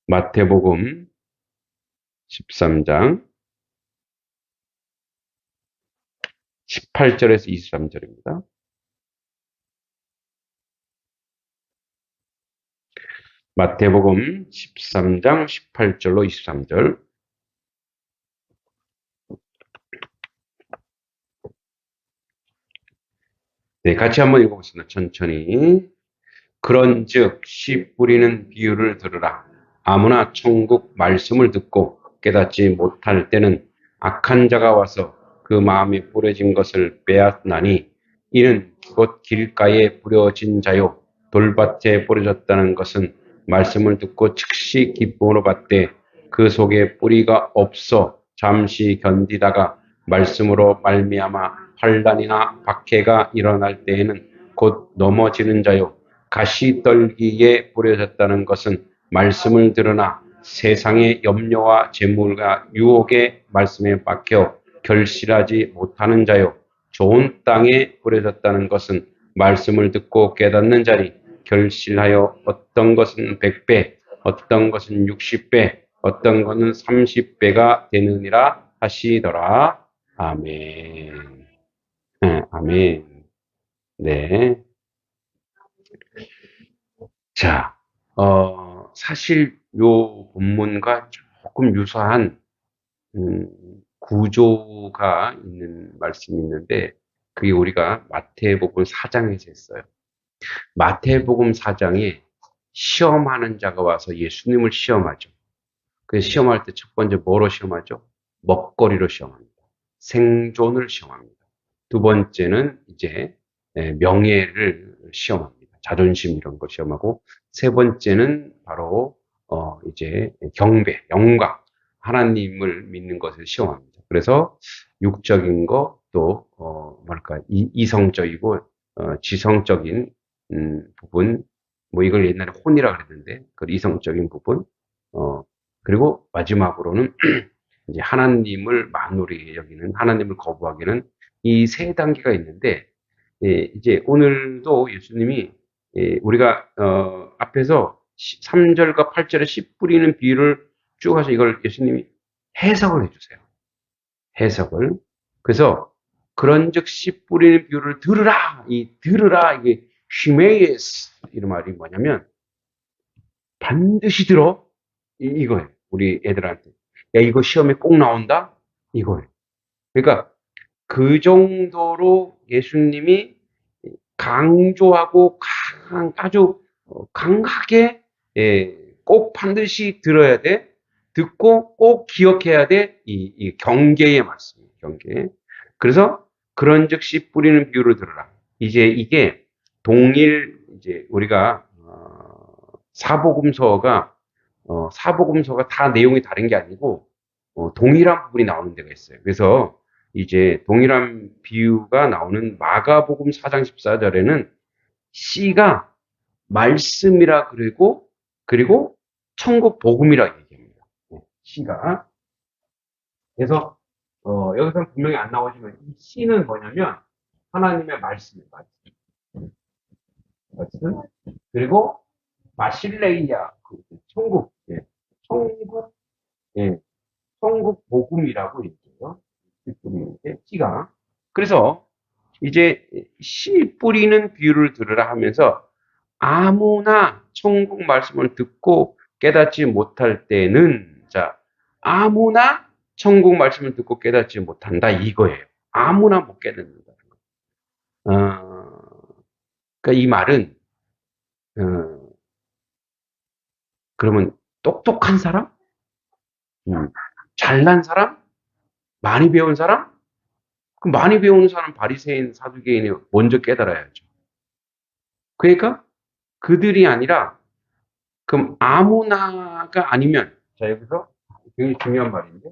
마태복음 13장 18절에서 23절입니다. 마태복음 13장 18절로 23절. 네, 같이 한번 읽어보겠습니다. 천천히. 그런즉 씨 뿌리는 비유를 들으라. 아무나 천국 말씀을 듣고 깨닫지 못할 때는 악한 자가 와서 그 마음에 뿌려진 것을 빼앗나니 이는 곧 길가에 뿌려진 자요 돌밭에 뿌려졌다는 것은 말씀을 듣고 즉시 기쁨으로 받되 그 속에 뿌리가 없어 잠시 견디다가 말씀으로 말미암아 환난이나 박해가 일어날 때에는 곧 넘어지는 자요 가시떨기에 뿌려졌다는 것은 말씀을 들으나 세상의 염려와 재물과 유혹의 말씀에 박혀 결실하지 못하는 자요. 좋은 땅에 뿌려졌다는 것은 말씀을 듣고 깨닫는 자니 결실하여 어떤 것은 100배, 어떤 것은 60배, 어떤 것은 30배가 되느니라 하시더라. 아멘. 아멘. 네. 자, 사실 요 본문과 조금 유사한 음, 구조가 있는 말씀이 있는데 그게 우리가 마태복음 4장에서 했어요. 마태복음 4장에 시험하는 자가 와서 예수님을 시험하죠. 그 시험할 때 첫 번째 뭐로 시험하죠? 먹거리로 시험합니다. 생존을 시험합니다. 두 번째는 이제 명예를 시험합니다. 자존심 이런 걸 시험하고 세 번째는 바로 이제 경배, 영광, 하나님을 믿는 것을 시험합니다. 그래서 육적인 거 또 뭐랄까 이성적이고 지성적인 부분 뭐 이걸 옛날에 혼이라 그랬는데 그 이성적인 부분 어, 그리고 마지막으로는 이제 하나님을 만우리 여기는 하나님을 거부하기는 이 세 단계가 있는데 이제 오늘도 예수님이 우리가 앞에서 3절과 8절에 씨 뿌리는 비유를 쭉 하셔 이걸 예수님이 해석을 해주세요. 해석을. 그래서 그런즉 씨 뿌리는 비유를 들으라. 이 들으라 이게 쉬메이에스 이런 말이 뭐냐면 반드시 들어 이거예요. 우리 애들한테 야 이거 시험에 꼭 나온다 이거예요. 그러니까 그 정도로 예수님이 강조하고 아주 강하게 꼭 반드시 들어야 돼. 듣고 꼭 기억해야 돼. 이 경계의 말씀이에요. 경계. 그래서 그런즉 씨 뿌리는 비유를 들으라. 이제 이게 동일 이제 우리가 사복음서가 다 내용이 다른 게 아니고 동일한 부분이 나오는 데가 있어요. 그래서 이제 동일한 비유가 나오는 마가복음 4장 14절에는 씨가 말씀이라 그리고 천국 복음이라 얘기합니다. 씨가. 그래서 여기서 분명히 안 나오지만 이 씨는 뭐냐면 하나님의 말씀이에요. 말씀. 그리고 마실레이아 그 천국 천국 예, 천국 복음이라고 얘기해요. 씨가. 그래서 이제 씨 뿌리는 비유를 들으라 하면서 아무나 천국 말씀을 듣고 깨닫지 못할 때는 자 아무나 천국 말씀을 듣고 깨닫지 못한다 이거예요. 아무나 못 깨닫는다는 거. 그러니까 이 말은 어, 그러면 똑똑한 사람, 잘난 사람, 많이 배운 사람, 그 많이 배우는 사람 바리새인 사두개인이 먼저 깨달아야죠. 그러니까 그들이 아니라 그럼 아무나가 아니면 자 여기서 굉장히 중요한 말인데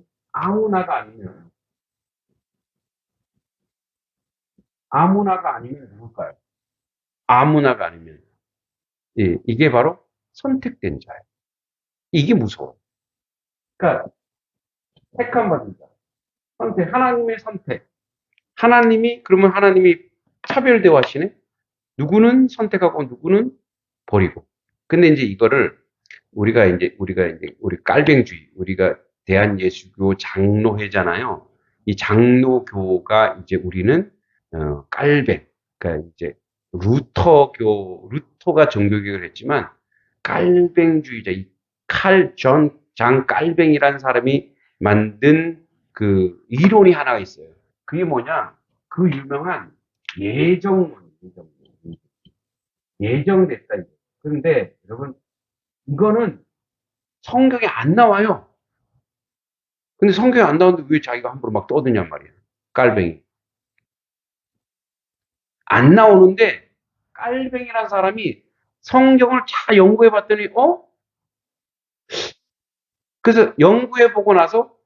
아무나가 아니면 누굴까요? 아무나가 아니면 이게 바로 선택된 자예요. 이게 무서워. 그러니까 택함 받은 자. 선택 하나님의 선택. 그러면 하나님이 차별 대화하시네. 누구는 선택하고 누구는 버리고. 근데 이제 이거를 우리 깔뱅주의, 우리가 대한예수교 장로회잖아요. 이 장로교가 이제 우리는, 깔뱅, 그러니까 이제 루터가 정교개혁을 했지만, 깔뱅주의자, 장 깔뱅이라는 사람이 만든 그 이론이 하나가 있어요. 그게 뭐냐? 그 유명한 예정론, 예정됐다. 그런데 여러분, 이거는 성경에 안 나와요. 근데 성경에 안 나오는데 왜 자기가 함부로 막 떠드냔 말이에요. 깔뱅이. 안 나오는데 깔뱅이라는 사람이 성경을 잘 연구해 봤더니 그래서 연구해 보고 나서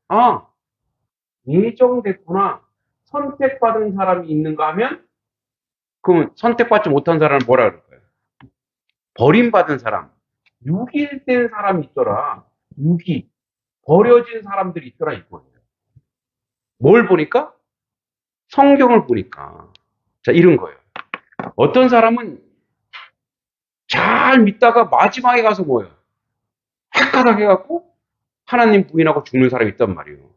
예정됐구나. 선택받은 사람이 있는가 하면 그러면 선택받지 못한 사람은 뭐라 그럴까요? 버림받은 사람. 유기된 사람이 있더라. 유기. 버려진 사람들이 있더라 이거예요. 뭘 보니까? 성경을 보니까. 자, 이런 거예요. 어떤 사람은 잘 믿다가 마지막에 가서 뭐예요? 헷가닥 해갖고 하나님 부인하고 죽는 사람이 있단 말이에요.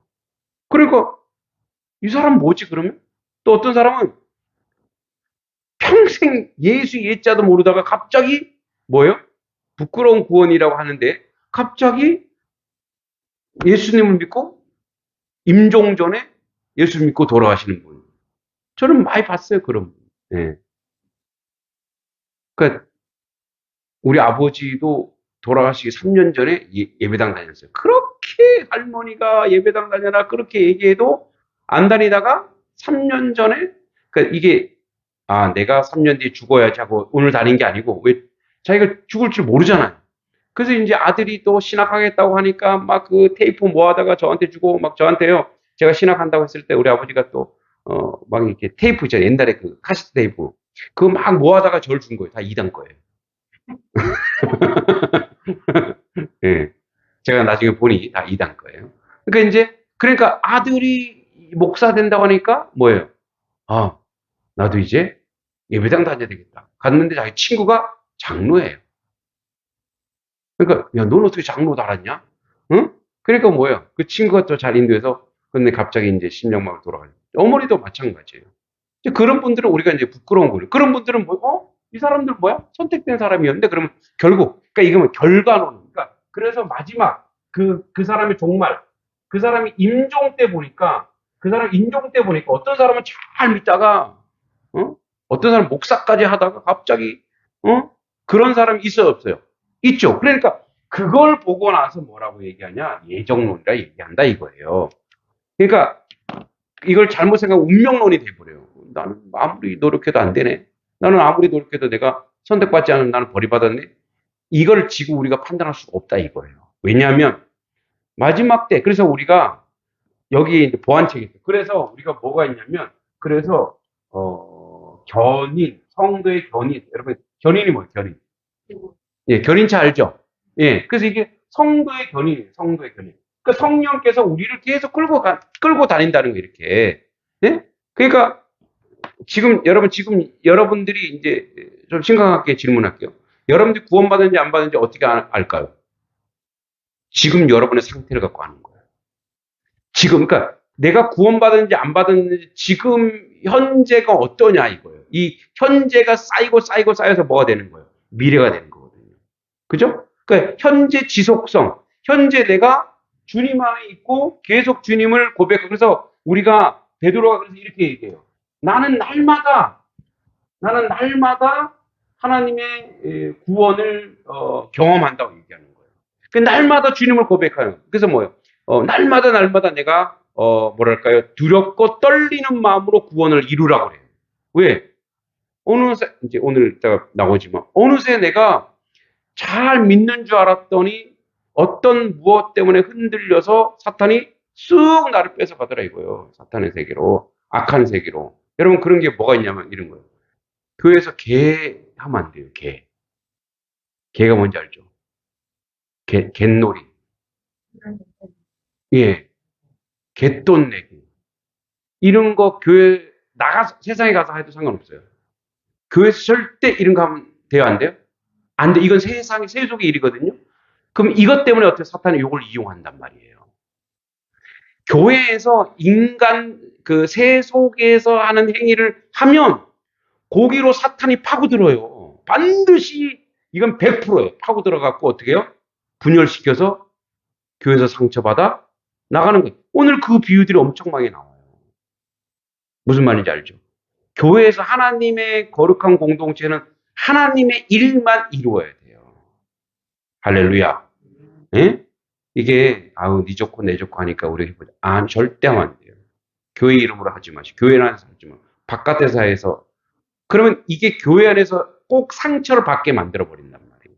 그러니까 이 사람 뭐지 그러면? 또 어떤 사람은 평생 예수 예자도 모르다가 갑자기 뭐예요? 부끄러운 구원이라고 하는데 갑자기 예수님을 믿고 임종 전에 예수를 믿고 돌아가시는 분. 저는 많이 봤어요 그런 분. 네. 그러니까 우리 아버지도 돌아가시기 3년 전에 예배당 다녔어요. 그렇게 할머니가 예배당 다녀라 그렇게 얘기해도 안 다니다가 3년 전에 그러니까 이게 내가 3년 뒤에 죽어야지 하고 오늘 다닌 게 아니고 왜 자기가 죽을 줄 모르잖아요. 그래서 이제 아들이 또 신학하겠다고 하니까 막 그 테이프 모아다가 저한테 주고 막 저한테요. 제가 신학한다고 했을 때 우리 아버지가 또 막 이렇게 테이프 있잖아요. 옛날에 그 카세트 테이프 그거 막 모아다가 저를 준 거예요. 다 이단 거예요. 예. 제가 나중에 보니 다 이단 거예요. 그러니까 아들이 목사 된다고 하니까 뭐예요? 나도 이제 예배당 다녀야 되겠다. 갔는데 자기 친구가 장로예요. 그러니까 야, 넌 어떻게 장로 달았냐? 응? 그러니까 뭐예요? 그 친구가 또 잘 인도해서 근데 갑자기 이제 심령막을 돌아가요. 어머니도 마찬가지예요. 이제 그런 분들은 우리가 이제 부끄러운 거예요. 그런 분들은 이 사람들 뭐야? 선택된 사람이었는데 그러면 결국 그러니까 이게 뭐 결과론. 그러니까 그래서 마지막 그 사람의 종말 그 사람이 임종 때 보니까 그 사람 임종 때 보니까 어떤 사람은 잘 믿다가 어떤 사람 목사까지 하다가 갑자기 그런 사람이 있어요 없어요? 있죠. 그러니까 그걸 보고 나서 뭐라고 얘기하냐? 예정론이라 얘기한다 이거예요. 그러니까 이걸 잘못 생각하면 운명론이 돼버려요. 나는 아무리 노력해도 안 되네. 나는 아무리 노력해도 내가 선택받지 않은 나는 버림받았네. 이걸 지고 우리가 판단할 수가 없다 이거예요. 왜냐하면 마지막 때 그래서 우리가 여기 이제 보완책이 있어요. 그래서 우리가 뭐가 있냐면 그래서 견인 성도의 견인 여러분 견인이 뭐예요? 견인. 예, 견인차 알죠? 예, 그래서 이게 성도의 견인이에요. 성도의 견인. 그러니까 성령께서 우리를 계속 끌고 다닌다는 거 이렇게. 예? 그러니까 지금 여러분들이 이제 좀 심각하게 질문할게요. 여러분들이 구원받았는지 안 받았는지 어떻게 알까요? 지금 여러분의 상태를 갖고 아는 거예요. 지금 그러니까 내가 구원받았는지 안 받았는지 지금 현재가 어떠냐 이거예요. 이 현재가 쌓여서 뭐가 되는 거예요? 미래가 되는 거거든요. 그죠? 그러니까 현재 지속성, 현재 내가 주님 안에 있고 계속 주님을 고백하고 그래서 우리가 베드로가 그래서 이렇게 얘기해요. 나는 날마다 하나님의 구원을 경험한다고 얘기하는 거예요. 날마다 주님을 고백하는. 그래서 뭐예요? 날마다 내가 뭐랄까요? 두렵고 떨리는 마음으로 구원을 이루라고 그래요. 왜? 어느새 이제 오늘 이따가 나오지만 어느새 내가 잘 믿는 줄 알았더니 어떤 무엇 때문에 흔들려서 사탄이 쑥 나를 뺏어가더라 이거예요. 사탄의 세계로, 악한 세계로. 여러분 그런 게 뭐가 있냐면 이런 거예요. 교회에서 개 하면 안 돼요. 개. 개가 뭔지 알죠? 갯놀이. 예. 갯돈 내기. 이런 거 교회 세상에 가서 해도 상관없어요. 교회에서 절대 이런 거 하면 돼요, 안 돼요? 안 돼. 이건 세속의 일이거든요. 그럼 이것 때문에 어떻게 사탄이 이걸 이용한단 말이에요. 교회에서 인간 그 새 속에서 하는 행위를 하면 거기로 사탄이 파고들어요. 반드시 이건 100%예요. 파고들어갖고 어떻게 해요? 분열시켜서 교회에서 상처받아 나가는 거예요. 오늘 그 비유들이 엄청 많이 나와요. 무슨 말인지 알죠? 교회에서 하나님의 거룩한 공동체는 하나님의 일만 이루어야 돼요. 할렐루야. 예? 이게 아우 니 좋고 내 좋고 하니까 우리 해보자. 절대 하면 안 돼요. 교회 이름으로 하지 마시고 교회 안에서 하지 마. 바깥에서 해서 그러면 이게 교회 안에서 꼭 상처를 받게 만들어 버린단 말이에요.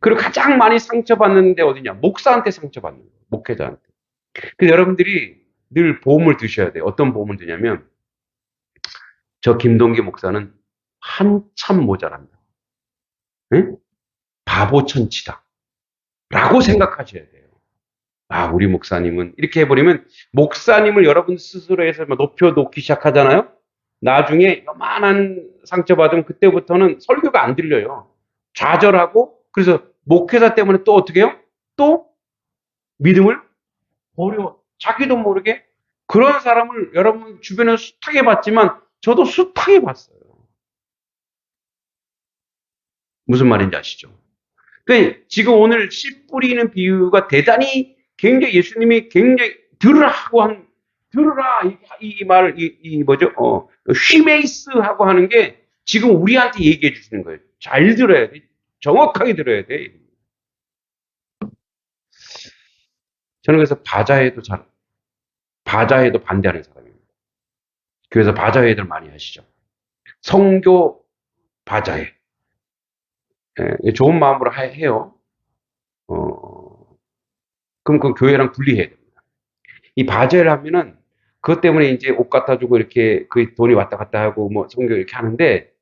그리고 가장 많이 상처받는 데 어디냐? 목사한테 상처받는 거예요. 목회자한테. 그래서 여러분들이 늘 보험을 드셔야 돼요. 어떤 보험을 드냐면 저 김동기 목사는 한참 모자란다. 응? 바보 천치다. 라고 생각하셔야 돼요. 우리 목사님은 이렇게 해버리면 목사님을 여러분 스스로 해서 높여놓기 시작하잖아요. 나중에 요만한 상처받으면 그때부터는 설교가 안 들려요. 좌절하고 그래서 목회자 때문에 또 어떻게 해요? 또 믿음을 버려. 자기도 모르게 그런 사람을 여러분 주변에 숱하게 봤지만 저도 숱하게 봤어요. 무슨 말인지 아시죠? 그러니까 지금 오늘 씨 뿌리는 비유가 대단히 굉장히 예수님이 굉장히 들으라 이 말을 뭐죠? 휘메이스 하고 하는 게 지금 우리한테 얘기해 주시는 거예요. 잘 들어야 돼. 정확하게 들어야 돼. 저는 그래서 바자회도 반대하는 사람입니다. 교회에서 바자회들 많이 하시죠. 성교 바자회. 좋은 마음으로 해요. 그럼 그 교회랑 분리해야 됩니다. 이 바자회를 하면은 그것 때문에 이제 옷 갖다 주고 이렇게 그 돈이 왔다 갔다 하고 뭐 성교 이렇게 하는데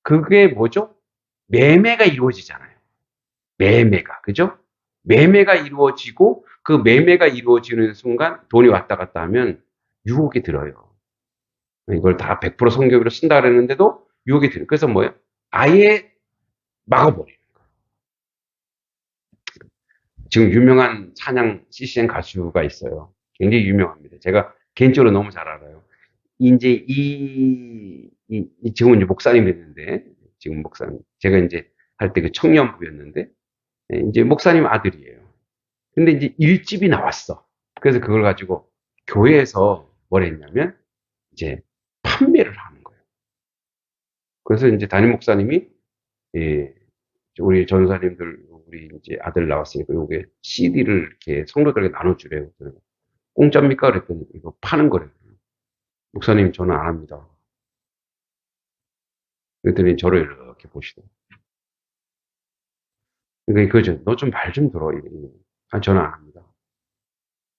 그게 뭐죠? 매매가 이루어지잖아요. 매매가. 그죠? 매매가 이루어지고 그 매매가 이루어지는 순간 돈이 왔다 갔다 하면 유혹이 들어요. 이걸 다 100% 성교비로 쓴다 그랬는데도 유혹이 들어요. 그래서 뭐예요? 아예 막아버리는 거예요. 지금 유명한 찬양 CCM 가수가 있어요. 굉장히 유명합니다. 제가 개인적으로 너무 잘 알아요. 이제 지금은 이제 목사님이 됐는데, 지금 목사님. 제가 이제 할 때 그 청년부였는데, 이제 목사님 아들이에요. 근데 이제 일집이 나왔어. 그래서 그걸 가지고 교회에서 뭘 했냐면, 이제 판매를 하는 거예요. 그래서 이제 담임 목사님이, 예, 우리 전사님들, 우리 이제 아들 나왔으니까 요게 CD를 이렇게 성도들에게 나눠주래요. 공짜입니까? 그랬더니 이거 파는 거래요. 목사님 저는 안 합니다. 그랬더니 저를 이렇게 보시더라고요. 그러니까 그거죠. 너 좀 말 좀 들어. 저는 안 합니다.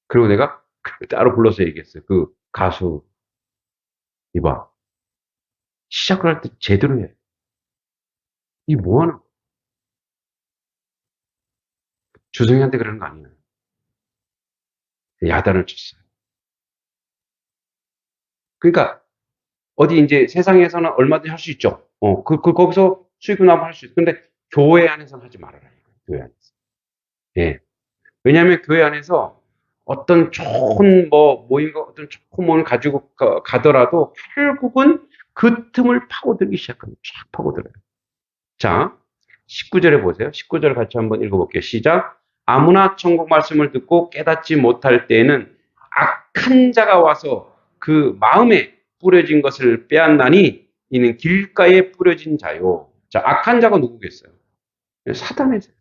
그리고 내가 따로 불러서 얘기했어요. 그 가수 이봐. 시작을 할 때 제대로 해. 이 뭐 하는 주성이한테 그러는 거 아니에요. 야단을 쳤어요. 그러니까 어디 이제 세상에서는 얼마든지 할 수 있죠. 거기서 수익 나면 할 수 있어. 근데 교회 안에서는 하지 말아라. 교회 안에서. 예. 왜냐하면 교회 안에서 어떤 좋은 모임과 어떤 좋은 모임을 가지고 가더라도 결국은 그 틈을 파고들기 시작합니다. 쫙 파고들어요. 자, 19절에 보세요. 19절 같이 한번 읽어볼게요. 시작. 아무나 천국 말씀을 듣고 깨닫지 못할 때에는 악한 자가 와서 그 마음에 뿌려진 것을 빼앗나니 이는 길가에 뿌려진 자요. 자, 악한 자가 누구겠어요? 사탄이세요.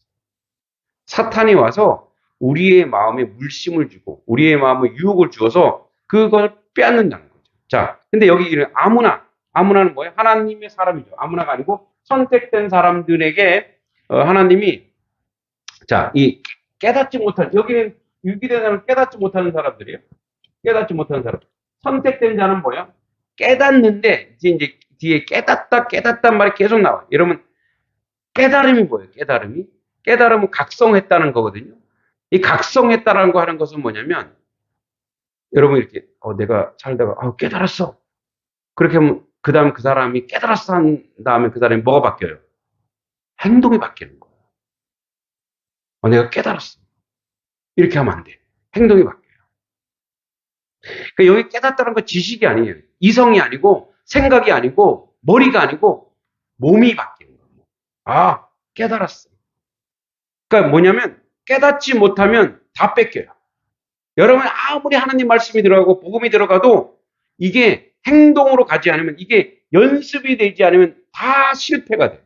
사탄이 와서 우리의 마음에 물심을 주고 우리의 마음에 유혹을 주어서 그걸 빼앗는다는 거죠. 자, 근데 여기 이런 아무나는 뭐예요? 하나님의 사람이죠. 아무나가 아니고 선택된 사람들에게 하나님이 이 깨닫지 못할 여기는 유기된 사람은 깨닫지 못하는 사람들이에요. 깨닫지 못하는 사람. 선택된 자는 뭐야? 깨닫는데 이제 뒤에 깨닫단 말이 계속 나와. 여러분 깨달음이 뭐예요? 깨달음은 각성했다는 거거든요. 이 각성했다라는 거 하는 것은 뭐냐면 여러분 이렇게 내가 살다가 깨달았어. 그렇게 하면 그 다음 그 사람이 깨달았어 한 다음에 그 사람이 뭐가 바뀌어요? 행동이 바뀌는 거예요. 내가 깨달았어. 이렇게 하면 안 돼. 행동이 바뀌어요. 그러니까 여기 깨닫다는 건 지식이 아니에요. 이성이 아니고 생각이 아니고 머리가 아니고 몸이 바뀌는 거예요. 아, 깨달았어. 그러니까 뭐냐면 깨닫지 못하면 다 뺏겨요. 여러분 아무리 하나님 말씀이 들어가고 복음이 들어가도 이게 행동으로 가지 않으면 이게 연습이 되지 않으면 다 실패가 돼요.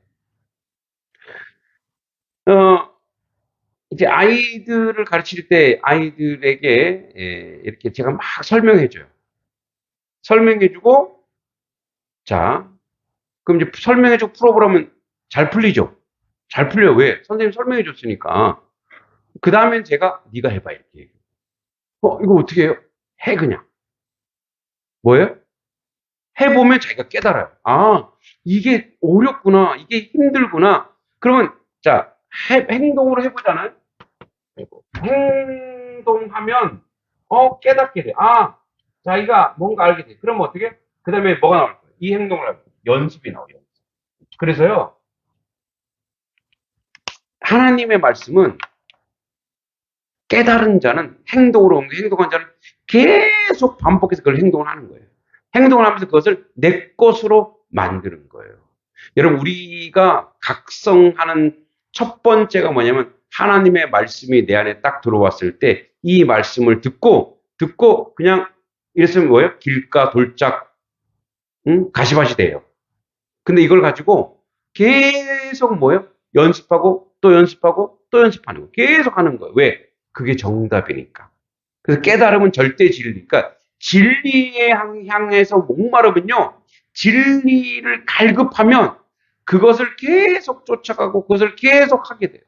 이제 아이들을 가르칠 때 아이들에게 이렇게 제가 막 설명해줘요. 설명해주고 자 그럼 이제 설명해주고 풀어보라면 잘 풀리죠. 잘 풀려요. 왜? 선생님 설명해줬으니까. 그 다음엔 제가 네가 해봐 이렇게 얘기해요. 이거 어떻게 해요? 해 그냥. 뭐예요? 해보면 자기가 깨달아요. 아, 이게 어렵구나. 이게 힘들구나. 그러면, 자, 행동으로 해보잖아요? 행동하면, 깨닫게 돼. 아, 자기가 뭔가 알게 돼. 그러면 어떻게? 그 다음에 뭐가 나올 거예요? 이 행동을 하고. 연습이 나와요. 그래서요, 하나님의 말씀은 깨달은 자는 행동으로 옮겨 행동한 자는 계속 반복해서 그걸 행동을 하는 거예요. 행동을 하면서 그것을 내 것으로 만드는 거예요. 여러분, 우리가 각성하는 첫 번째가 뭐냐면 하나님의 말씀이 내 안에 딱 들어왔을 때 이 말씀을 듣고 그냥 이랬으면 뭐예요? 길가 돌짝 가시밭이 돼요. 근데 이걸 가지고 계속 뭐예요? 연습하고 또 연습하고 또 연습하는 거예요. 계속 하는 거예요. 왜? 그게 정답이니까. 그래서 깨달음은 절대 진리. 그러니까 진리에 향해서 목마르면요. 진리를 갈급하면 그것을 계속 쫓아가고 그것을 계속 하게 돼요.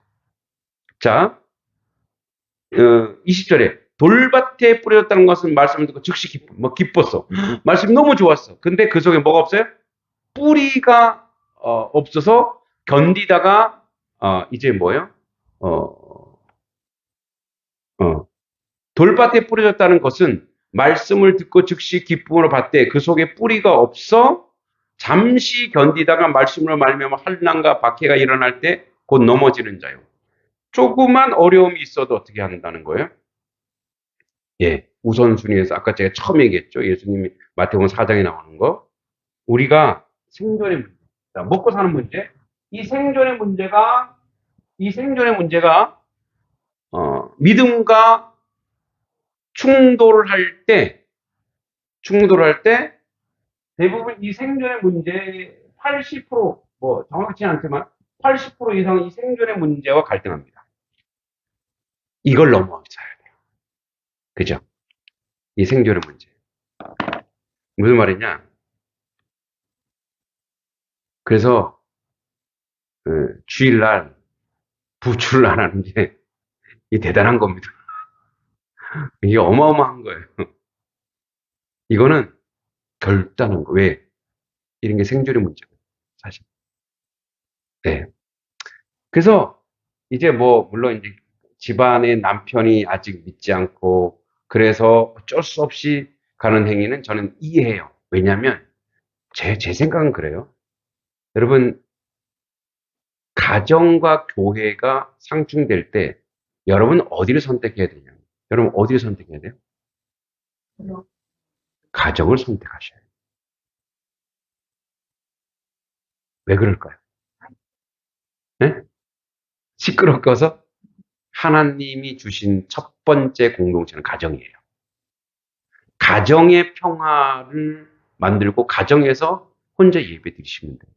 자, 20절에 돌밭에 뿌려졌다는 것은 말씀을 듣고 즉시 기뻤어. 말씀이 너무 좋았어. 근데 그 속에 뭐가 없어요? 뿌리가 없어서 견디다가 이제 뭐예요? 어, 어, 돌밭에 뿌려졌다는 것은 말씀을 듣고 즉시 기쁨으로 받되 그 속에 뿌리가 없어 잠시 견디다가 말씀으로 말미암아 환난과 박해가 일어날 때 곧 넘어지는 자요. 조그만 어려움이 있어도 어떻게 한다는 거예요? 예, 우선순위에서 아까 제가 처음 얘기했죠. 예수님이 마태복음 4장에 나오는 거. 우리가 생존의 문제, 먹고 사는 문제, 이 생존의 문제가 믿음과 충돌을 할 때 대부분 이 생존의 문제 80%, 뭐 정확치는 않지만 80% 이상은 이 생존의 문제와 갈등합니다. 이걸 넘어서야 돼요. 그죠? 이 생존의 문제. 무슨 말이냐? 그래서 주일날 부추를 안 하는 게 이 대단한 겁니다. 이게 어마어마한 거예요. 이거는 결단한 거. 왜? 이런 게 생존의 문제거든요. 사실. 네. 그래서 이제 뭐 물론 이제 집안의 남편이 아직 믿지 않고 그래서 어쩔 수 없이 가는 행위는 저는 이해해요. 왜냐하면 제 생각은 그래요. 여러분 가정과 교회가 상충될 때 여러분 어디를 선택해야 되냐? 여러분 어디를 선택해야 돼요? 가정을 선택하셔야 돼요. 왜 그럴까요? 네? 시끄럽고서 하나님이 주신 첫 번째 공동체는 가정이에요. 가정의 평화를 만들고 가정에서 혼자 예배 드리시면 돼요.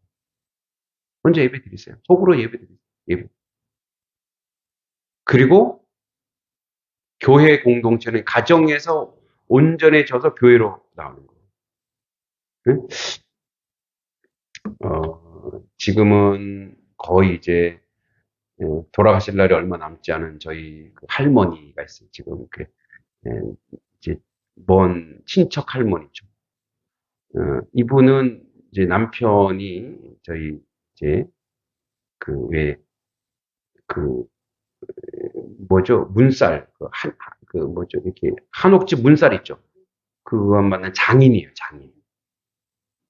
혼자 예배 드리세요. 속으로 예배 드리세요. 예배. 그리고 교회 공동체는 가정에서 온전해져서 교회로 나오는 거예요. 응? 지금은 거의 이제 돌아가실 날이 얼마 남지 않은 저희 그 할머니가 있어요. 지금 그 이제 먼 친척 할머니죠. 이분은 이제 남편이 저희 이제 왜 그 뭐죠 문살 그 뭐죠 이렇게 한옥집 문살 있죠. 그거 맞는 장인이에요, 장인.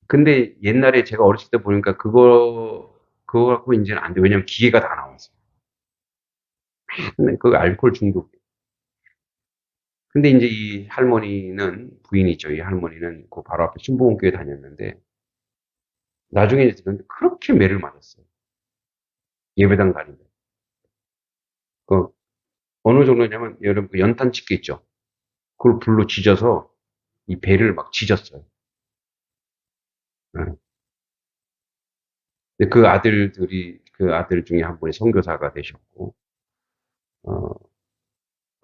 근데 옛날에 제가 어렸을 때 보니까 그거 갖고 이제는 안 돼. 왜냐면 기계가 다 나와서. 근데 그 알코올 중독. 근데 이제 이 할머니는 부인이죠. 이 할머니는 그 바로 앞에 신봉교회 다녔는데 나중에 들었는데 그렇게 매를 맞았어요. 예배당 다니는데. 그 어느 정도냐면 여러분 그 연탄 집게 있죠. 그걸 불로 지져서 이 배를 막 지졌어요. 예. 근데 그 아들 중에 한 분이 선교사가 되셨고, 어,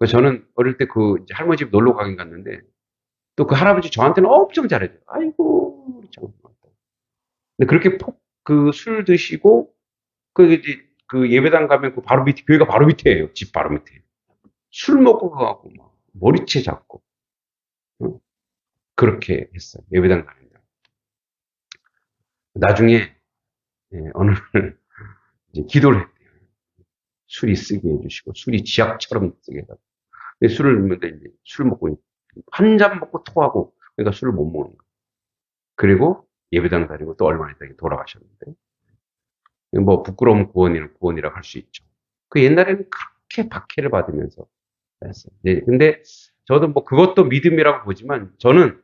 저는 어릴 때 그 이제 할머니 집 놀러 가긴 갔는데 또 그 할아버지 저한테는 엄청 잘해줘요. 아이고, 우리 참. 근데 그렇게 그 술 드시고 그 이제 그 예배당 가면 그 바로 밑에 교회가 바로 밑에예요. 집 바로 밑에. 술 먹고 가고 막 머리채 잡고 어? 그렇게 했어요. 예배당 가는데. 나중에 어느 날 이제 기도를 했대요. 술이 쓰게 해주시고 술이 지약처럼 쓰게 해달라고. 근데 술을 먹는데 이제 술 먹고 한 잔 먹고 토하고 그러니까 술을 못 먹는 거예요. 그리고 예배당 다니고 또 얼마 있다 돌아가셨는데 뭐 부끄러움 구원이라고 할 수 있죠. 그 옛날에는 그렇게 박해를 받으면서 했어요. 네, 근데 저도 뭐 그것도 믿음이라고 보지만 저는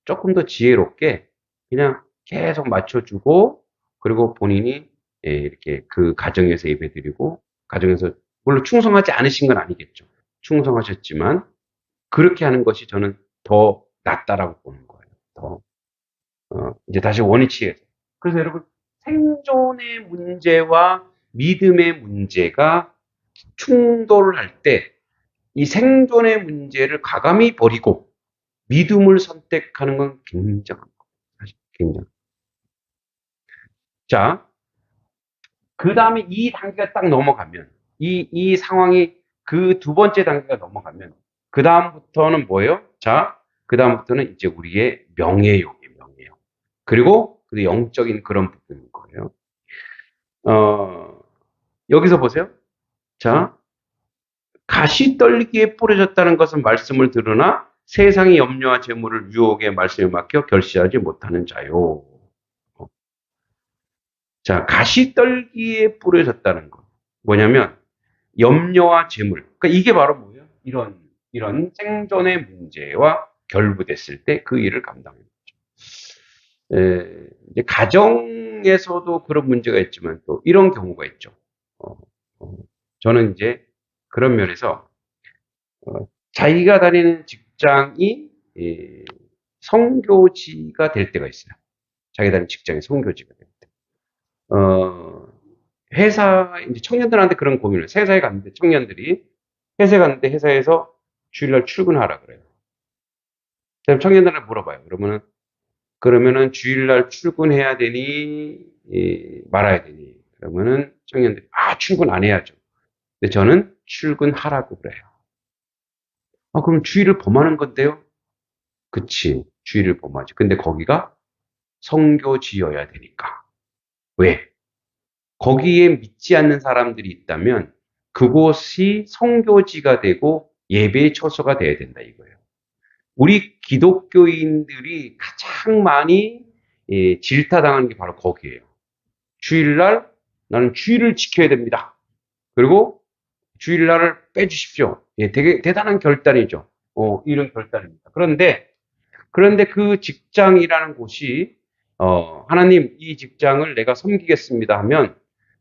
조금 더 지혜롭게 그냥 계속 맞춰주고 그리고 본인이 이렇게 그 가정에서 예배드리고 가정에서 물론 충성하지 않으신 건 아니겠죠. 충성하셨지만 그렇게 하는 것이 저는 더 낫다라고 보는 거예요. 더 이제 다시 원위치에서. 그래서 여러분 생존의 문제와 믿음의 문제가 충돌을 할 때 이 생존의 문제를 가감히 버리고 믿음을 선택하는 건 굉장한 거예요. 사실 굉장한. 자, 그 다음에 이 단계가 딱 넘어가면 이 상황이 그 두 번째 단계가 넘어가면 그 다음부터는 뭐예요? 자, 그 다음부터는 이제 우리의 명예욕이에요. 명예욕. 그리고 그 영적인 그런 부분인 거예요. 어, 여기서 보세요. 자, 가시 떨기에 뿌려졌다는 것은 말씀을 들으나 세상의 염려와 재물을 유혹의 말씀에 맡겨 결시하지 못하는 자요. 자, 가시 떨기에 뿌려졌다는 것. 뭐냐면 염려와 재물. 그러니까 이게 바로 뭐예요? 이런 생존의 문제와 결부됐을 때 그 일을 감당하는 거죠. 이제 가정에서도 그런 문제가 있지만 또 이런 경우가 있죠. 어, 어, 저는 이제 그런 면에서 자기가 다니는 직장이 성교지가 될 때가 있어요. 자기가 다니는 직장이 성교지가 될 때. 회사, 이제 청년들한테 그런 고민을, 회사에 갔는데 청년들이 회사에 갔는데 회사에서 주일날 출근하라 그래요. 그럼 청년들한테 물어봐요. 그러면은 주일날 출근해야 되니, 말아야 되니. 그러면은 청년들이, 출근 안 해야죠. 근데 저는 출근하라고 그래요. 그럼 주일을 범하는 건데요? 그치. 주일을 범하지. 근데 거기가 성교지여야 되니까. 왜? 거기에 믿지 않는 사람들이 있다면 그곳이 성교지가 되고 예배의 처소가 돼야 된다 이거예요. 우리 기독교인들이 가장 많이 질타당하는 게 바로 거기에요. 주일날 나는 주일을 지켜야 됩니다. 그리고 주일날을 빼주십시오. 되게 대단한 결단이죠. 이런 결단입니다. 그런데 그 직장이라는 곳이 하나님 이 직장을 내가 섬기겠습니다 하면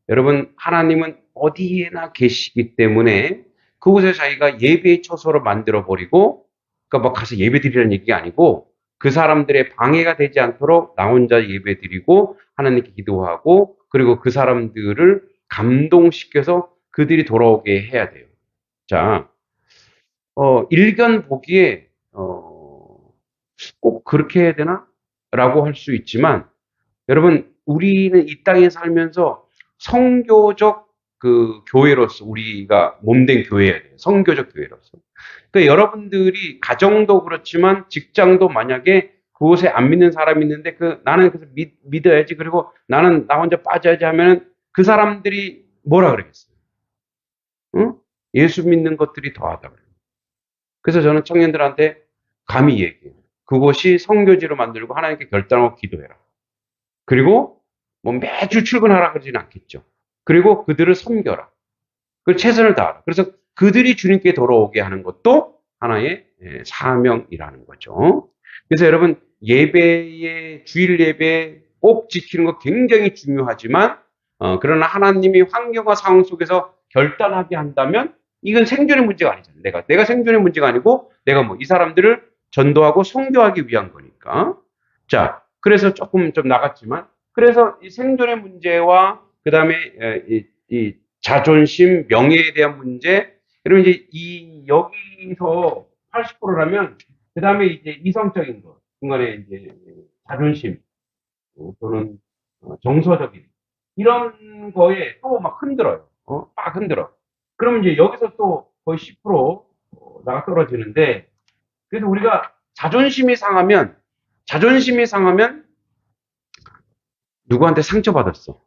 여러분 하나님은 어디에나 계시기 때문에 그곳에 자기가 예배의 처소로 만들어 버리고 그러니까 막 가서 예배 드리라는 얘기가 아니고 그 사람들의 방해가 되지 않도록 나 혼자 예배 드리고 하나님께 기도하고 그리고 그 사람들을 감동시켜서 그들이 돌아오게 해야 돼요. 자, 일견 보기에 꼭 그렇게 해야 되나? 라고 할 수 있지만 여러분 우리는 이 땅에 살면서 성교적 그 교회로서 우리가 몸된 교회여야 돼요. 성교적 교회로서. 그러니까 여러분들이 가정도 그렇지만 직장도 만약에 그곳에 안 믿는 사람이 있는데 나는 그래서 믿어야지 그리고 나는 나 혼자 빠져야지 하면은 그 사람들이 뭐라 그러겠어요? 응? 예수 믿는 것들이 더하다 그래요. 그래서 저는 청년들한테 감히 얘기해요. 그곳이 성교지로 만들고 하나님께 결단하고 기도해라. 그리고 뭐 매주 출근하라 그러지는 않겠죠. 그리고 그들을 섬겨라. 그 최선을 다하라. 그래서 그들이 주님께 돌아오게 하는 것도 하나의 사명이라는 거죠. 그래서 여러분 예배의 주일 예배 꼭 지키는 거 굉장히 중요하지만 그러나 하나님이 환경과 상황 속에서 결단하게 한다면 이건 생존의 문제가 아니잖아요. 내가 생존의 문제가 아니고 내가 뭐 이 사람들을 전도하고 선교하기 위한 거니까. 자, 그래서 조금 좀 나갔지만 그래서 이 생존의 문제와 그다음에 이 자존심, 명예에 대한 문제, 여러분 이제 이 여기서 80%라면 그 다음에 이제 이성적인 것, 중간에 이제 자존심 또는 정서적인 이런 거에 또 막 흔들어요. 막 흔들어. 그러면 이제 여기서 또 거의 10% 나가 떨어지는데 그래서 우리가 자존심이 상하면 누구한테 상처받았어?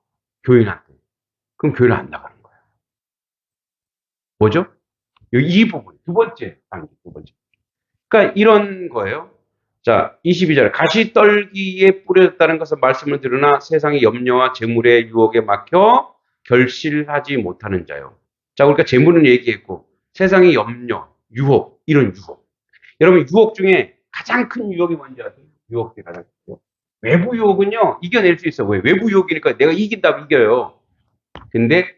교인한테. 그럼 교회를 안 나가는 거야. 뭐죠? 이 부분, 두 번째 단계, 두 번째. 그러니까 이런 거예요. 자, 22절. 가시떨기에 뿌려졌다는 것은 말씀을 들으나 세상의 염려와 재물의 유혹에 막혀 결실하지 못하는 자요. 자, 그러니까 재물은 얘기했고, 세상의 염려, 유혹, 이런 유혹. 여러분, 유혹 중에 가장 큰 유혹이 뭔지 아세요? 유혹 중에 가장 큰 유혹. 외부 유혹은요, 이겨낼 수 있어. 왜? 외부 유혹이니까 내가 이긴다면 이겨요. 근데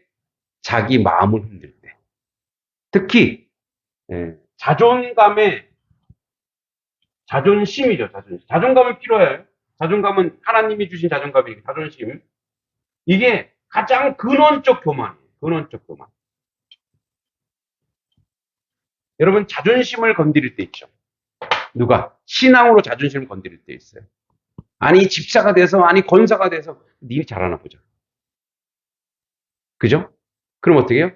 자기 마음을 흔들 때. 특히, 자존감에 자존심이죠, 자존심. 자존감은 필요해요. 자존감은 하나님이 주신 자존감이니까, 자존심. 이게 가장 근원적 교만이에요. 근원적 교만. 여러분, 자존심을 건드릴 때 있죠. 누가? 신앙으로 자존심을 건드릴 때 있어요. 아니, 집사가 돼서, 아니, 권사가 돼서, 니 잘하나 보자. 그죠? 그럼 어떻게 해요?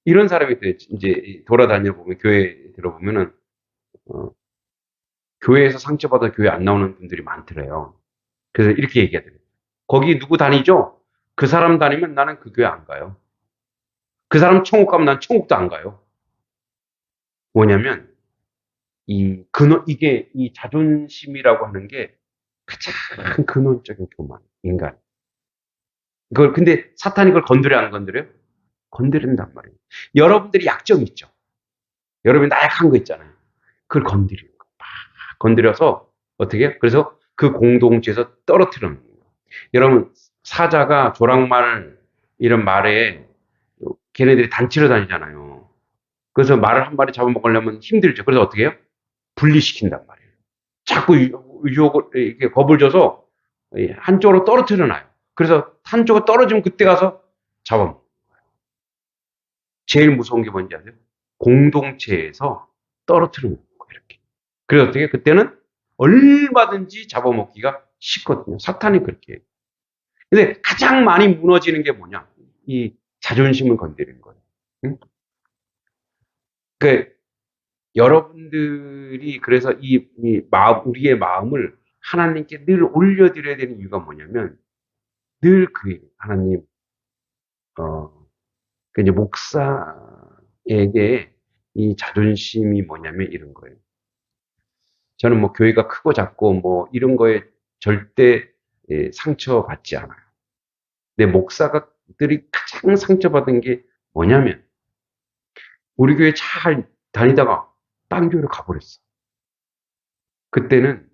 이런 사람이 이제 돌아다녀 보면, 교회 들어보면은, 교회에서 상처받아 교회 안 나오는 분들이 많더래요. 그래서 이렇게 얘기하더래요. 거기 누구 다니죠? 그 사람 다니면 나는 그 교회 안 가요. 그 사람 천국 가면 난 천국도 안 가요. 뭐냐면, 이게 이 자존심이라고 하는 게 가장 근원적인 교만, 인간. 근데 사탄이 그걸 건드려 안 건드려요? 건드린단 말이에요. 여러분들이 약점이 있죠. 여러분이 나약한 거 있잖아요. 그걸 건드리는 거. 막 건드려서 어떻게 해요? 그래서 그 공동체에서 떨어뜨리는 거예요. 여러분, 사자가 조랑말 이런 말에 걔네들이 단체로 다니잖아요. 그래서 말을 한 마리 잡아먹으려면 힘들죠. 그래서 어떻게 해요? 분리시킨단 말이에요. 자꾸 유혹을, 이렇게 겁을 줘서 한쪽으로 떨어뜨려 놔요. 그래서 한쪽으로 떨어지면 그때 가서 잡아먹어요. 제일 무서운 게 뭔지 아세요? 공동체에서 떨어뜨리는 거예요. 이렇게. 그래서 어떻게 그때는 얼마든지 잡아먹기가 쉽거든요. 사탄이 그렇게 해요. 근데 가장 많이 무너지는 게 뭐냐? 이 자존심을 건드리는 거예요. 응? 그 여러분들이 그래서 우리의 마음을 하나님께 늘 올려드려야 되는 이유가 뭐냐면 늘 하나님, 이제 목사에게 이 자존심이 뭐냐면 이런 거예요. 저는 뭐 교회가 크고 작고 뭐 이런 거에 절대 상처받지 않아요. 근데 목사들이 가장 상처받은 게 뭐냐면 우리 교회 잘 다니다가 딴 교회로 가버렸어. 그때는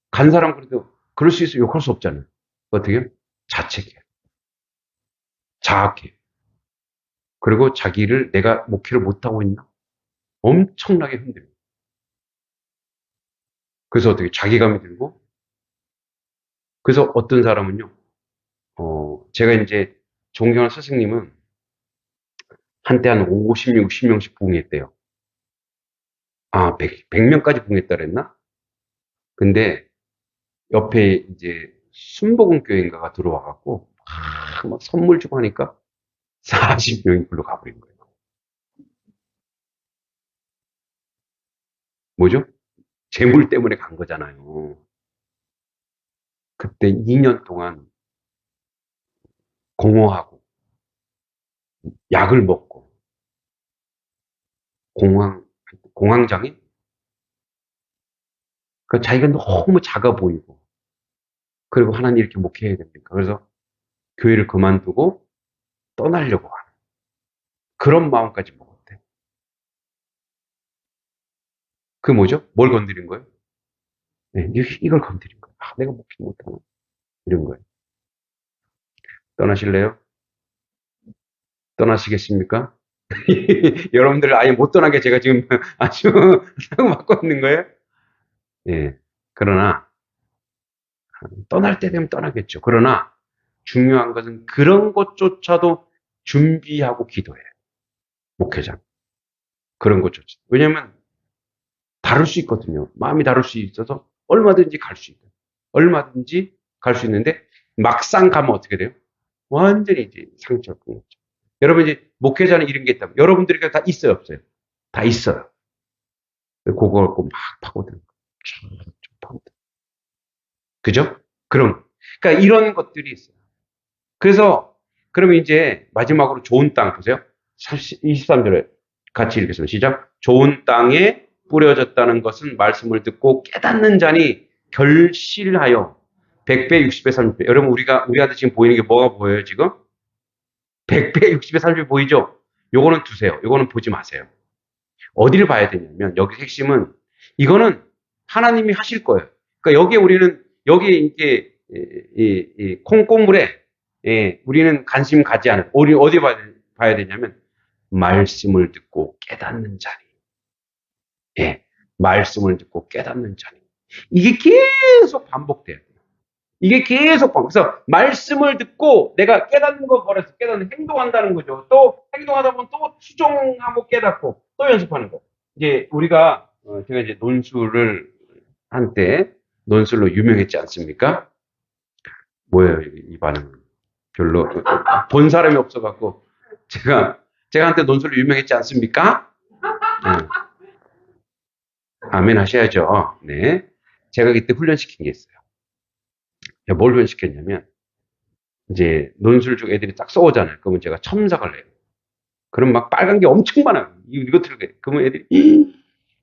간 사람 그래도 그럴 수 있어 욕할 수 없잖아요. 어떻게 해요? 자책해. 자학해. 그리고 자기를 내가 목회를 못하고 있나? 엄청나게 흔들려. 그래서 어떻게 자괴감이 들고 그래서 어떤 사람은요. 제가 이제 존경하는 스승님은 한때 한 50명, 60명씩 부흥했대요. 100명까지 부흥했다 그랬나? 근데 옆에 이제 순복음교회인가가 들어와갖고 막 선물 주고 하니까 40명이 글로 가버린 거예요. 뭐죠? 재물 때문에 간 거잖아요. 그때 2년 동안 공허하고 약을 먹고 공황장애? 그 자기가 너무 작아 보이고 그리고 하나님 이렇게 목회해야 됩니까? 그래서 교회를 그만두고 떠나려고 하는. 그런 마음까지 먹었대. 그 뭐죠? 뭘 건드린 거예요? 네, 이걸 건드린 거예요. 아, 내가 먹지 못하나? 이런 거예요. 떠나실래요? 떠나시겠습니까? 여러분들 아예 못 떠나게 제가 지금 아주 맞고 있는 거예요? 예. 그러나, 떠날 때 되면 떠나겠죠. 그러나, 중요한 것은 그런 것조차도 준비하고 기도해요. 목회자. 그런 것조차. 왜냐면, 다를 수 있거든요. 마음이 다를 수 있어서 얼마든지 갈 수 있어요. 얼마든지 갈 수 있는데, 막상 가면 어떻게 돼요? 완전히 이제 상처를 받는 거죠. 여러분 이제 목회자는 이런 게 있다면, 여러분들이 다 있어요, 없어요? 다 있어요. 그거 갖고 막 파고드는 거예요. 파고드는. 그죠? 그럼. 그러니까 이런 것들이 있어요. 그래서, 그러면 이제 마지막으로 좋은 땅 보세요. 23절에 같이 읽겠습니다. 시작. 좋은 땅에 뿌려졌다는 것은 말씀을 듣고 깨닫는 자니 결실하여 100배, 60배, 30배. 여러분, 우리한테 지금 보이는 게 뭐가 보여요, 지금? 100배, 60배, 30배 보이죠? 요거는 두세요. 요거는 보지 마세요. 어디를 봐야 되냐면, 여기 핵심은, 이거는 하나님이 하실 거예요. 그러니까 여기에 우리는, 여기에 이게, 콩고물에, 우리는 관심 가지 않아요. 우리 어디 봐야 되냐면, 말씀을 듣고 깨닫는 자리. 예. 말씀을 듣고 깨닫는 자리. 이게 계속 반복돼요. 이게 계속 반복. 그래서 말씀을 듣고 내가 깨닫는 거 버려서 깨닫는 행동한다는 거죠. 또 행동하다 보면 또 수정하고 깨닫고 또 연습하는 거. 이제 우리가 제가 이제 논술을 한때 논술로 유명했지 않습니까? 뭐예요 이 반응? 별로 본 사람이 없어갖고 제가 한때 논술로 유명했지 않습니까? 네. 아멘 하셔야죠. 네. 제가 그때 훈련시킨 게 있어요. 뭘 훈련시켰냐면 이제 논술 중 애들이 딱 써오잖아요. 그러면 제가 첨삭을 해요. 그럼 막 빨간 게 엄청 많아요. 이거 들게. 그러면 애들이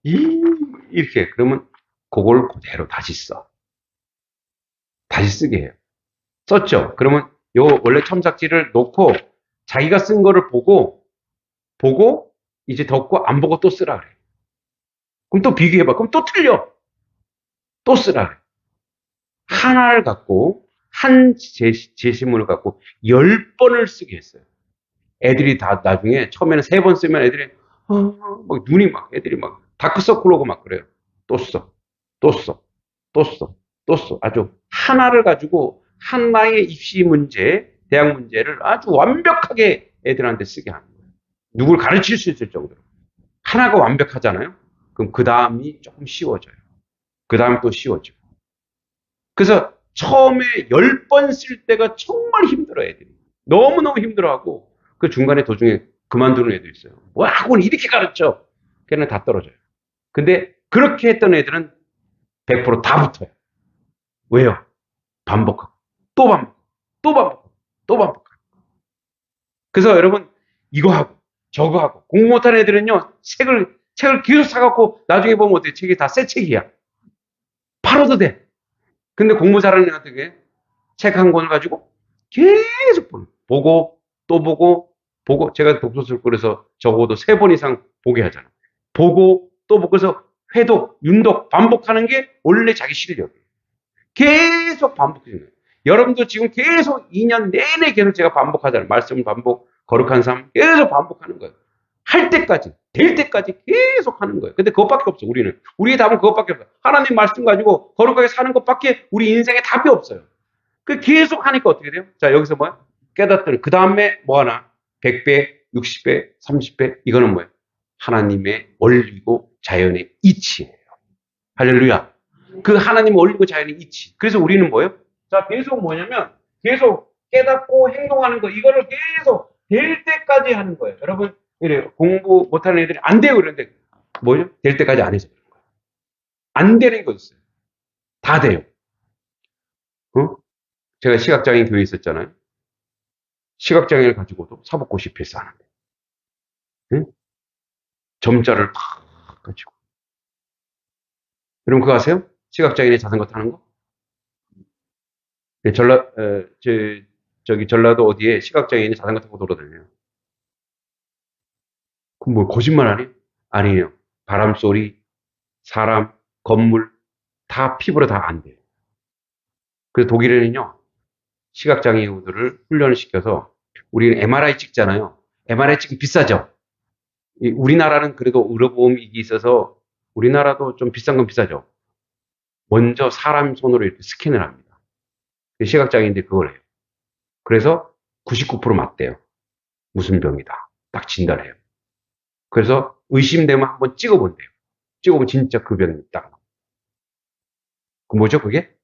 이렇게 그러면 그걸 그대로 다시 써. 다시 쓰게 해요. 썼죠. 그러면 요 원래 첨삭지를 놓고 자기가 쓴 거를 보고 이제 덮고 안 보고 또 쓰라 그래. 그럼 또 비교해봐. 그럼 또 틀려. 또 쓰라 그래. 하나를 갖고 한 제시문을 갖고 10번을 쓰게 했어요. 애들이 다 나중에 처음에는 3번 쓰면 애들이 막 눈이 막 애들이 막 다크서클 오고 막 그래요. 또 써. 또 써. 또 써. 또 써. 아주 하나를 가지고 하나의 입시 문제, 대학 문제를 아주 완벽하게 애들한테 쓰게 하는 거예요. 누굴 가르칠 수 있을 정도로. 하나가 완벽하잖아요. 그럼 그 다음이 조금 쉬워져요. 그 다음 또 쉬워져요. 그래서 처음에 10번 쓸 때가 정말 힘들어요, 애들이. 너무너무 힘들어하고, 그 중간에 도중에 그만두는 애들 있어요. 뭐 학원 이렇게 가르쳐. 걔는 다 떨어져요. 근데 그렇게 했던 애들은 100%다 붙어요. 왜요? 반복하고, 또 반복하고, 또 반복하고, 또 반복하고. 그래서 여러분, 이거 하고, 저거 하고, 공부 못하는 애들은요, 책을 계속 사갖고, 나중에 보면 어떻게 책이 다 새 책이야. 팔아도 돼. 근데 공부 잘하는 애한테 그게 책 한 권을 가지고 계속 보고 또 보고 제가 독서술 그래서 적어도 3번 이상 보게 하잖아. 보고 또 보고 그래서 회독, 윤독 반복하는 게 원래 자기 실력이에요. 계속 반복해주는 거예요. 여러분도 지금 계속 2년 내내 계속 제가 반복하잖아요. 말씀 반복, 거룩한 삶 계속 반복하는 거예요. 할 때까지, 될 때까지 계속 하는 거예요. 근데 그것밖에 없어, 우리는. 우리의 답은 그것밖에 없어. 하나님 말씀 가지고 거룩하게 사는 것밖에 우리 인생에 답이 없어요. 그 계속 하니까 어떻게 돼요? 자, 여기서 뭐야? 깨닫더니, 그 다음에 뭐 하나? 100배, 60배, 30배, 이거는 뭐예요? 하나님의 원리고 자연의 이치예요. 할렐루야. 그 하나님 원리고 자연의 이치. 그래서 우리는 뭐예요? 자, 계속 뭐냐면, 계속 깨닫고 행동하는 거, 이거를 계속 될 때까지 하는 거예요. 여러분, 이래요. 공부 못하는 애들이 안 돼요. 그런데, 뭐죠? 될 때까지 안 해서 그런 거예요. 안 되는 거 있어요. 다 돼요. 어? 제가 시각장애인 교회에 있었잖아요. 시각장애를 가지고도 사법고시 필사하는데. 응? 점자를 팍 가지고. 여러분 그거 아세요? 시각장애인의 자전거 타는 거? 네, 저기 전라도 어디에 시각장애인이 자전거 타고 돌아다녀요. 그럼 뭐 거짓말하니? 아니에요. 바람 소리, 사람, 건물 다 피부로 다 안 돼요. 그래서 독일에는요, 시각장애우들을 훈련을 시켜서 우리는 MRI 찍잖아요. MRI 찍으면 비싸죠. 우리나라는 그래도 의료보험이 있어서 우리나라도 좀 비싼 건 비싸죠. 먼저 사람 손으로 이렇게 스캔을 합니다. 시각장애인들이 그걸 해요. 그래서 99% 맞대요. 무슨 병이다. 딱 진단해요. 그래서 의심되면 한번 찍어본대요. 찍어보면 진짜 그 병이 딱. 그 뭐죠, 그게?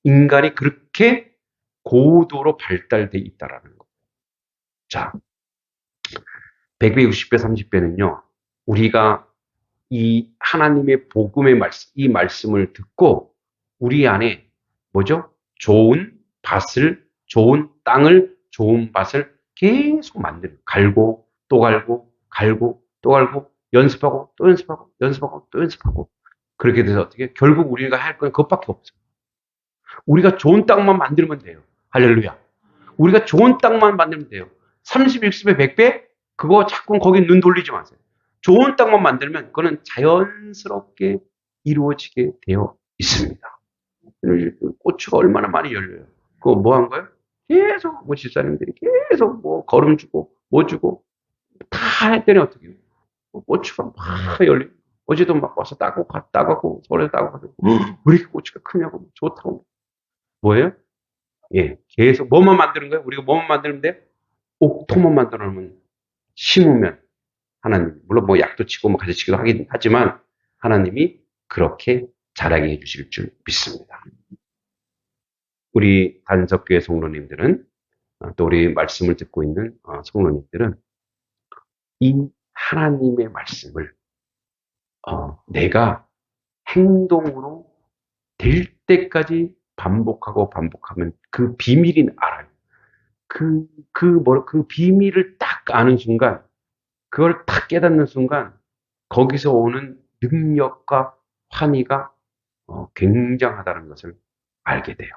인간이 그렇게 고도로 발달돼 있다라는 거예요. 자, 100배, 60배, 30배는요, 우리가 이 하나님의 복음의 말씀, 이 말씀을 듣고 우리 안에 뭐죠? 좋은 밭을, 좋은 땅을, 좋은 밭을 계속 만드는, 갈고, 또 갈고, 갈고, 또 갈고, 연습하고, 또 연습하고, 연습하고, 또 연습하고. 그렇게 돼서 어떻게? 결국 우리가 할 건 그것밖에 없어요. 우리가 좋은 땅만 만들면 돼요. 할렐루야. 우리가 좋은 땅만 만들면 돼요. 30, 60배, 100배? 그거 자꾸 거기 눈 돌리지 마세요. 좋은 땅만 만들면 그거는 자연스럽게 이루어지게 되어 있습니다. 고추가 얼마나 많이 열려요. 그거 뭐 한 거예요? 계속 뭐 집사님들이 계속 뭐 걸음 주고 뭐 주고 다 했더니 어떻게 해요? 고추가 막 열리고 어제도 막 와서 따가고 서울에서 따고 가서 왜 이렇게 고추가 크냐고 좋다고. 뭐예요? 예, 계속 뭐만 만드는 거예요? 우리가 뭐만 만들면 돼요? 옥토만 만들어 놓으면 심으면 하나님, 물론 뭐 약도 치고 뭐 가지치기도 하긴 하지만 하나님이 그렇게 자라게 해주실 줄 믿습니다. 우리 단석교회 성도님들은 또 우리 말씀을 듣고 있는 성도님들은 이 하나님의 말씀을 내가 행동으로 될 때까지 반복하면 그 비밀이 알아요. 그 비밀을 딱 아는 순간, 그걸 딱 깨닫는 순간, 거기서 오는 능력과 환희가 굉장하다는 것을 알게 돼요.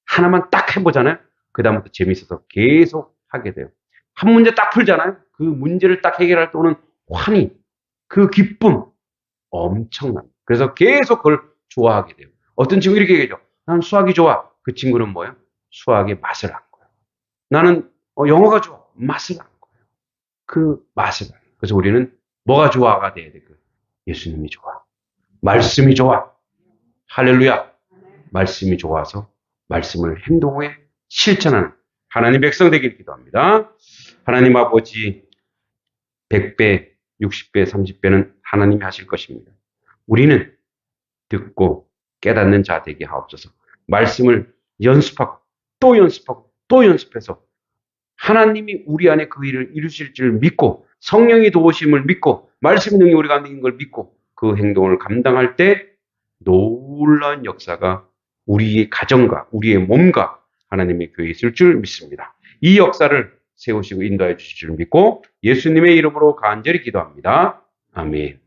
하나만 딱 해보잖아요. 그다음부터 재밌어서 계속 하게 돼요. 한 문제 딱 풀잖아요. 그 문제를 딱 해결할 때 오는 환희, 그 기쁨, 엄청납니다. 그래서 계속 그걸 좋아하게 돼요. 어떤 친구 이렇게 얘기하죠. 난 수학이 좋아. 그 친구는 뭐예요? 수학의 맛을 안 거예요. 나는 영어가 좋아. 맛을 안 거예요. 그 맛을 안 거예요. 그래서 우리는 뭐가 좋아가 돼야 돼? 예수님이 좋아. 말씀이 좋아. 할렐루야. 말씀이 좋아서 말씀을 행동에 실천하는 하나님 백성 되길 기도합니다. 하나님 아버지 100배, 60배, 30배는 하나님이 하실 것입니다. 우리는 듣고 깨닫는 자 되게 하옵소서. 말씀을 연습하고 또 연습하고 또 연습해서 하나님이 우리 안에 그 일을 이루실 줄 믿고 성령이 도우심을 믿고 말씀의 능력이 우리 가운데 있는 걸 믿고 그 행동을 감당할 때 놀라운 역사가 우리의 가정과 우리의 몸과 하나님의 교회에 있을 줄 믿습니다. 이 역사를 세우시고 인도해 주실 줄 믿고 예수님의 이름으로 간절히 기도합니다. 아멘.